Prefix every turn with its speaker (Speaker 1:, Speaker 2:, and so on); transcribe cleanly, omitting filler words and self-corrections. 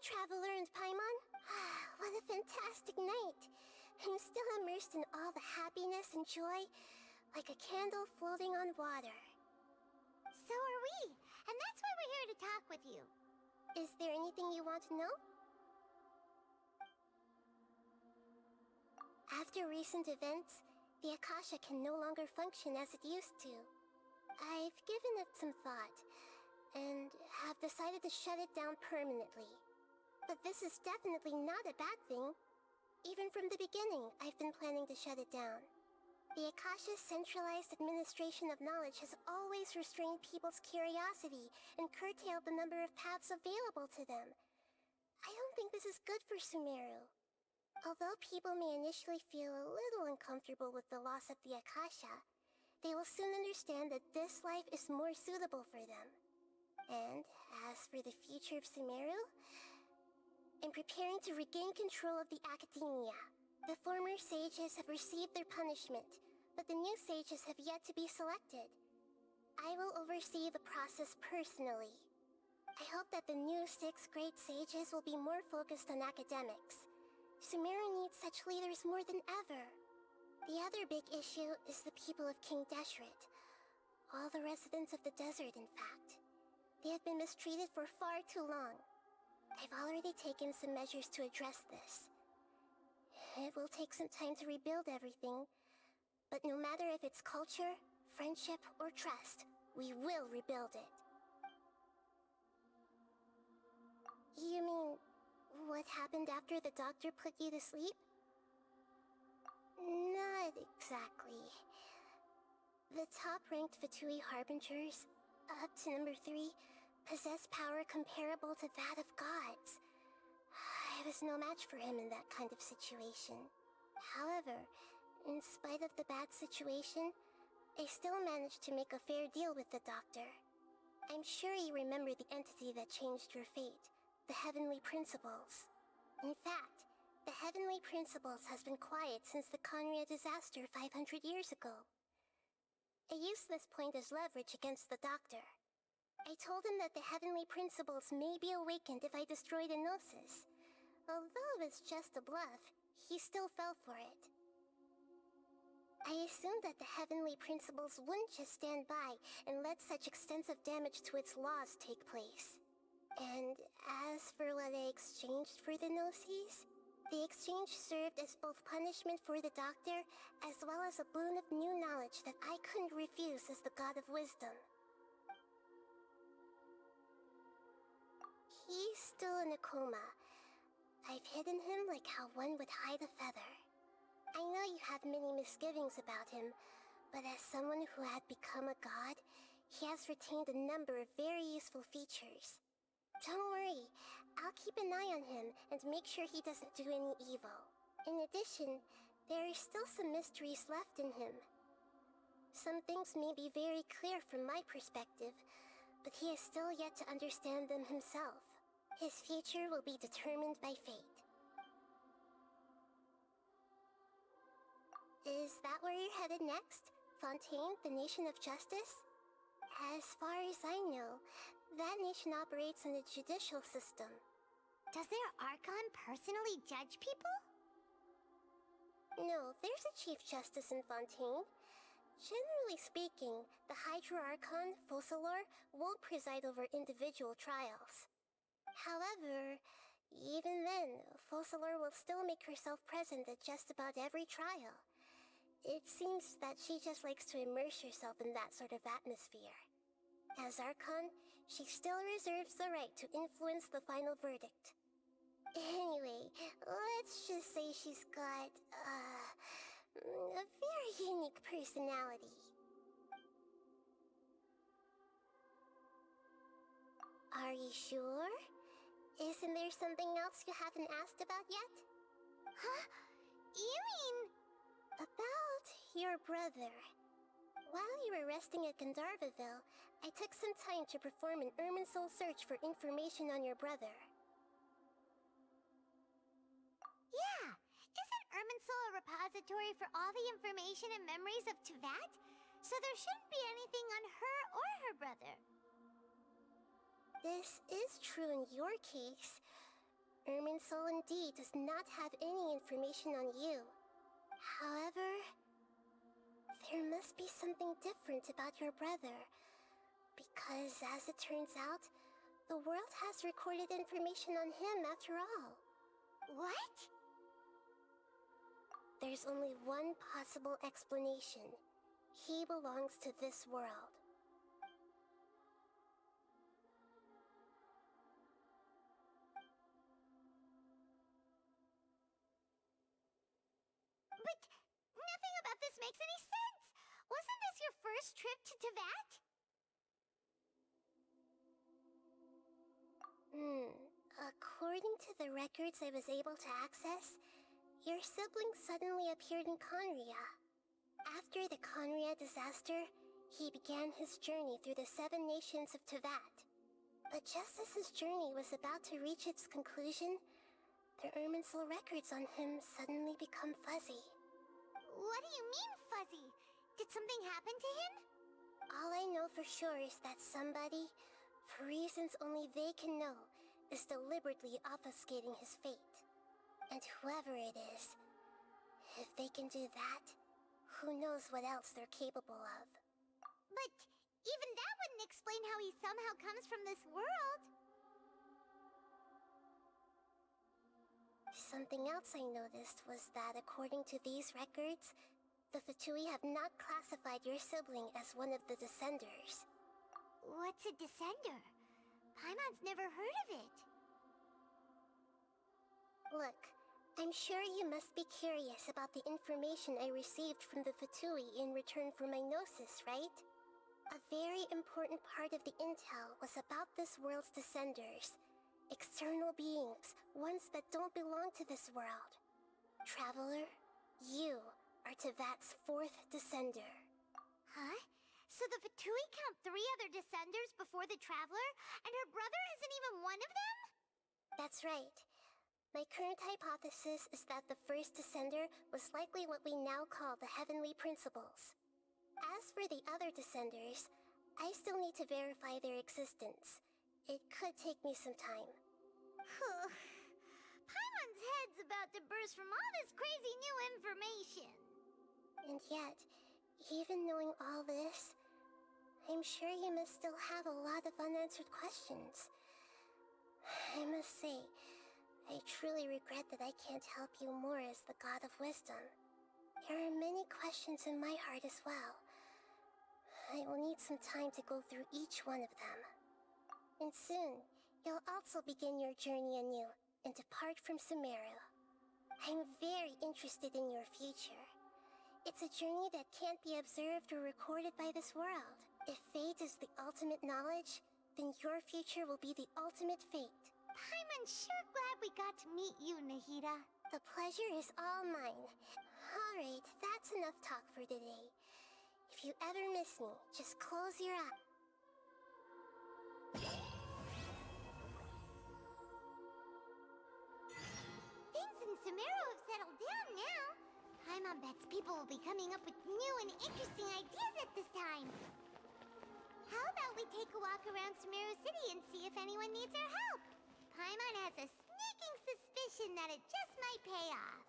Speaker 1: Traveler and Paimon. What a fantastic night. I'm still immersed in all the happiness and joy, like a candle floating on water.
Speaker 2: So are we, and that's why we're here to talk with you.
Speaker 1: Is there anything you want to know? After recent events, the Akasha can no longer function as it used to. I've given it some thought, and have decided to shut it down permanently. But this is definitely not a bad thing. Even from the beginning, I've been planning to shut it down. The Akasha's centralized administration of knowledge has always restrained people's curiosity and curtailed the number of paths available to them. I don't think this is good for Sumeru. Although people may initially feel a little uncomfortable with the loss of the Akasha, they will soon understand that this life is more suitable for them. And as for the future of Sumeru, I'm preparing to regain control of the academia. The former sages have received their punishment, but the new sages have yet to be selected. I will oversee the process personally. I hope that the new 6 great sages will be more focused on academics. Sumeru needs such leaders more than ever. The other big issue is the people of King Deshret. All the residents of the desert, in fact. They have been mistreated for far too long. I've already taken some measures to address this. It will take some time to rebuild everything, but no matter if it's culture, friendship, or trust, we will rebuild it. You mean, what happened after the doctor put you to sleep? Not exactly. The top-ranked Fatui Harbingers, up to number 3, possess power comparable to that of gods. I was no match for him in that kind of situation. However, in spite of the bad situation, I still managed to make a fair deal with the doctor. I'm sure you remember the entity that changed your fate, the Heavenly Principles. In fact, the Heavenly Principles has been quiet since the Conria disaster 500 years ago. I used this point as leverage against the doctor. I told him that the Heavenly Principles may be awakened if I destroy the Gnosis. Although it was just a bluff, he still fell for it. I assumed that the Heavenly Principles wouldn't just stand by and let such extensive damage to its laws take place. And as for what I exchanged for the Gnosis, the exchange served as both punishment for the doctor as well as a boon of new knowledge that I couldn't refuse as the God of Wisdom. He's still in a coma. I've hidden him like how one would hide a feather. I know you have many misgivings about him, but as someone who had become a god, he has retained a number of very useful features. Don't worry, I'll keep an eye on him and make sure he doesn't do any evil. In addition, there are still some mysteries left in him. Some things may be very clear from my perspective, but he is still yet to understand them himself. His future will be determined by fate. Is that where you're headed next? Fontaine, the Nation of Justice? As far as I know, that nation operates in a judicial system.
Speaker 2: Does their Archon personally judge people?
Speaker 1: No, there's a Chief Justice in Fontaine. Generally speaking, the Hydra Archon, Focalor, won't preside over individual trials. However, even then, Focalor will still make herself present at just about every trial. It seems that she just likes to immerse herself in that sort of atmosphere. As Archon, she still reserves the right to influence the final verdict. Anyway, let's just say she's got, a very unique personality. Are you sure? Isn't there something else you haven't asked about yet?
Speaker 2: Huh? You mean...
Speaker 1: About your brother. While you were resting at Gandharvaville, I took some time to perform an Irminsul search for information on your brother.
Speaker 2: Yeah! Isn't Irminsul a repository for all the information and memories of Tevat? So there shouldn't be anything on her or her brother.
Speaker 1: This is true in your case, Irminsul indeed does not have any information on you. However, there must be something different about your brother. Because, as it turns out, the world has recorded information on him after all.
Speaker 2: What?
Speaker 1: There's only one possible explanation. He belongs to this world.
Speaker 2: But nothing about this makes any sense! Wasn't this your first trip to Teyvat?
Speaker 1: According to the records I was able to access, your sibling suddenly appeared in Conria. After the Conria disaster, he began his journey through the 7 nations of Teyvat. But just as his journey was about to reach its conclusion, the Irminsul records on him suddenly become fuzzy.
Speaker 2: What do you mean, fuzzy? Did something happen to him?
Speaker 1: All I know for sure is that somebody, for reasons only they can know, is deliberately obfuscating his fate. And whoever it is, if they can do that, who knows what else they're capable of.
Speaker 2: But even that wouldn't explain how he somehow comes from this world.
Speaker 1: Something else I noticed was that according to these records, the Fatui have not classified your sibling as one of the Descenders.
Speaker 2: What's a Descender? Paimon's never heard of it.
Speaker 1: Look, I'm sure you must be curious about the information I received from the Fatui in return for my gnosis, right? A very important part of the intel was about this world's Descenders. External beings, ones that don't belong to this world. Traveler, you are Teyvat's 4th Descender.
Speaker 2: Huh? So the Fatui count 3 other Descenders before the Traveler, and her brother isn't even one of them?
Speaker 1: That's right. My current hypothesis is that the first Descender was likely what we now call the Heavenly Principles. As for the other Descenders, I still need to verify their existence. It could take me some time.
Speaker 2: Paimon's head's about to burst from all this crazy new information.
Speaker 1: And yet, even knowing all this, I'm sure you must still have a lot of unanswered questions. I must say, I truly regret that I can't help you more as the God of Wisdom. There are many questions in my heart as well. I will need some time to go through each one of them. And soon, you'll also begin your journey anew and depart from Sumeru. I'm very interested in your future. It's a journey that can't be observed or recorded by this world. If fate is the ultimate knowledge, then your future will be the ultimate fate.
Speaker 2: Paimon's sure glad we got to meet you, Nahida.
Speaker 1: The pleasure is all mine. Alright, that's enough talk for today. If you ever miss me, just close your eyes.
Speaker 2: Things in Sumeru have settled down now. Paimon bets people will be coming up with new and interesting ideas at this time. How about we take a walk around Sumeru City and see if anyone needs our help? Paimon has a sneaking suspicion that it just might pay off.